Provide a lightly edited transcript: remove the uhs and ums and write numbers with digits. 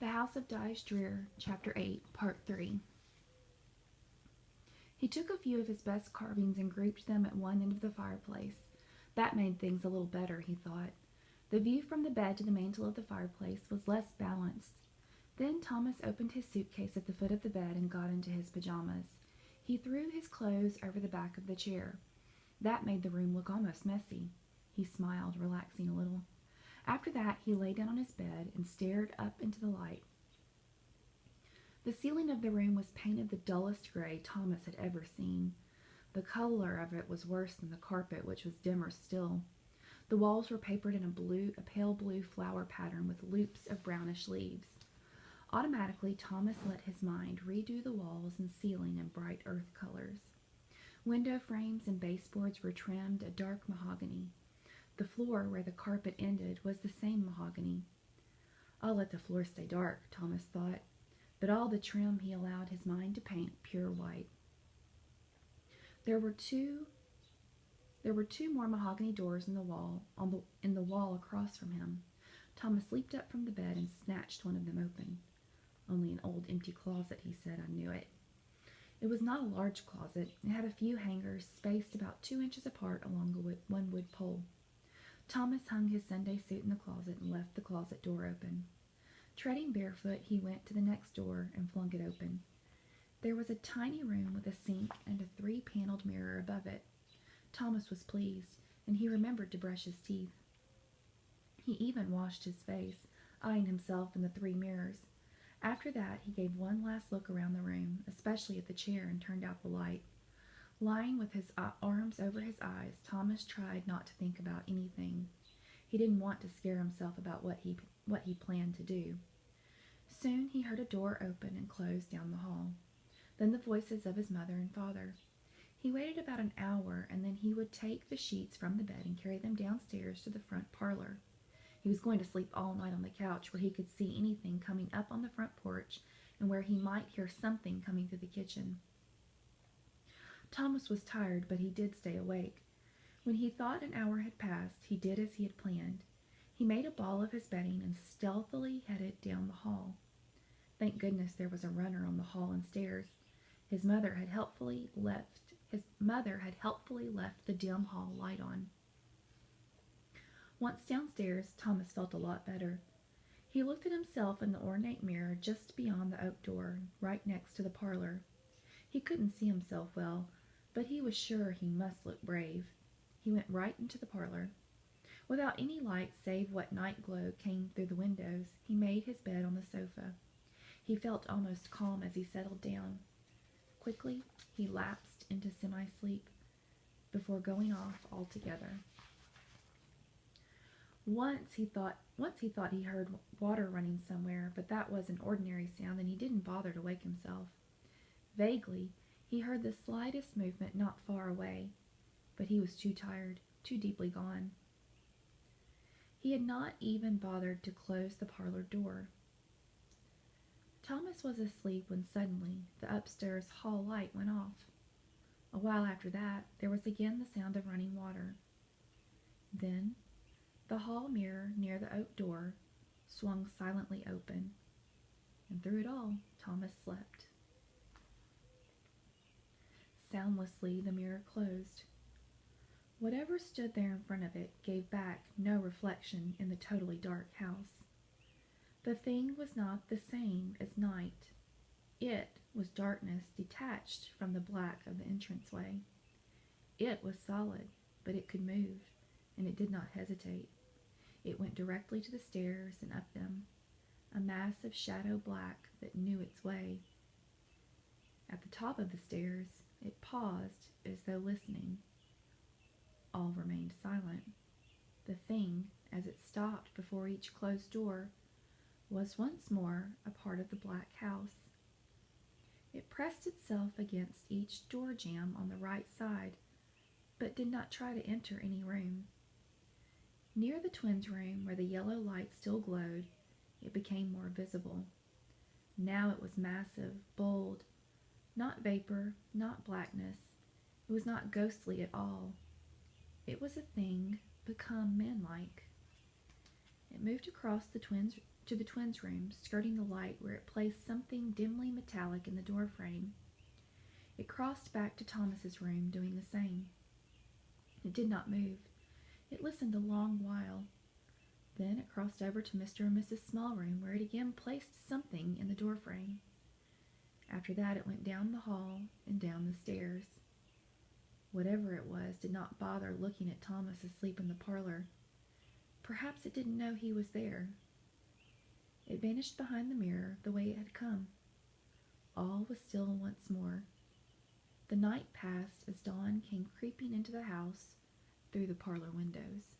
The House of Drear, Chapter 8, Part 3. He took a few of his best carvings and grouped them at one end of the fireplace. That made things a little better, he thought. The view from the bed to the mantel of the fireplace was less balanced. Then Thomas opened his suitcase at the foot of the bed and got into his pajamas. He threw his clothes over the back of the chair. That made the room look almost messy. He smiled, relaxing a little. After that, he lay down on his bed and stared up into the light. The ceiling of the room was painted the dullest gray Thomas had ever seen. The color of it was worse than the carpet, which was dimmer still. The walls were papered in a pale blue flower pattern with loops of brownish leaves. Automatically, Thomas let his mind redo the walls and ceiling in bright earth colors. Window frames and baseboards were trimmed a dark mahogany. The floor where the carpet ended was the same mahogany. I'll let the floor stay dark, Thomas thought, but all the trim he allowed his mind to paint pure white. There were two more mahogany doors in the wall across from him. Thomas leaped up from the bed and snatched one of them open. Only an old empty closet, he said. I knew it. It was not a large closet. It had a few hangers spaced about 2 inches apart along one wood pole. Thomas hung his Sunday suit in the closet and left the closet door open. Treading barefoot, he went to the next door and flung it open. There was a tiny room with a sink and a 3-paneled mirror above it. Thomas was pleased, and he remembered to brush his teeth. He even washed his face, eyeing himself in the 3 mirrors. After that, he gave one last look around the room, especially at the chair, and turned out the light. Lying with his arms over his eyes, Thomas tried not to think about anything. He didn't want to scare himself about what he planned to do. Soon he heard a door open and close down the hall. Then the voices of his mother and father. He waited about an hour, and then he would take the sheets from the bed and carry them downstairs to the front parlor. He was going to sleep all night on the couch, where he could see anything coming up on the front porch and where he might hear something coming through the kitchen. Thomas was tired, but he did stay awake. When he thought an hour had passed, he did as he had planned. He made a ball of his bedding and stealthily headed down the hall. Thank goodness there was a runner on the hall and stairs. His mother had helpfully left the dim hall light on. Once downstairs, Thomas felt a lot better. He looked at himself in the ornate mirror just beyond the oak door, right next to the parlor. He couldn't see himself well, but he was sure he must look brave. He went right into the parlor. Without any light save what night glow came through the windows, he made his bed on the sofa. He felt almost calm as he settled down. Quickly, he lapsed into semi-sleep before going off altogether. Once he thought he heard water running somewhere, but that was an ordinary sound, and he didn't bother to wake himself. Vaguely, he heard the slightest movement not far away, but he was too tired, too deeply gone. He had not even bothered to close the parlor door. Thomas was asleep when suddenly the upstairs hall light went off. A while after that, there was again the sound of running water. Then, the hall mirror near the oak door swung silently open, and through it all, Thomas slept. Soundlessly, the mirror closed. Whatever stood there in front of it gave back no reflection in the totally dark house. The thing was not the same as night. It was darkness detached from the black of the entranceway. It was solid, but it could move, and it did not hesitate. It went directly to the stairs and up them, a mass of shadow black that knew its way. At the top of the stairs, it paused as though listening. All remained silent. The thing, as it stopped before each closed door, was once more a part of the black house. It pressed itself against each door jamb on the right side, but did not try to enter any room. Near the twins' room, where the yellow light still glowed, it became more visible. Now it was massive, bold, not vapor, not blackness. It was not ghostly at all. It was a thing become man-like. It moved across the twins' to the twins' room, skirting the light where it placed something dimly metallic in the door frame. It crossed back to Thomas's room, doing the same. It did not move. It listened a long while. Then it crossed over to Mr. and Mrs. Smallroom, where it again placed something in the door frame. After that it went down the hall and down the stairs. Whatever it was did not bother looking at Thomas asleep in the parlor. Perhaps it didn't know he was there. It vanished behind the mirror the way it had come. All was still once more. The night passed as dawn came creeping into the house through the parlor windows.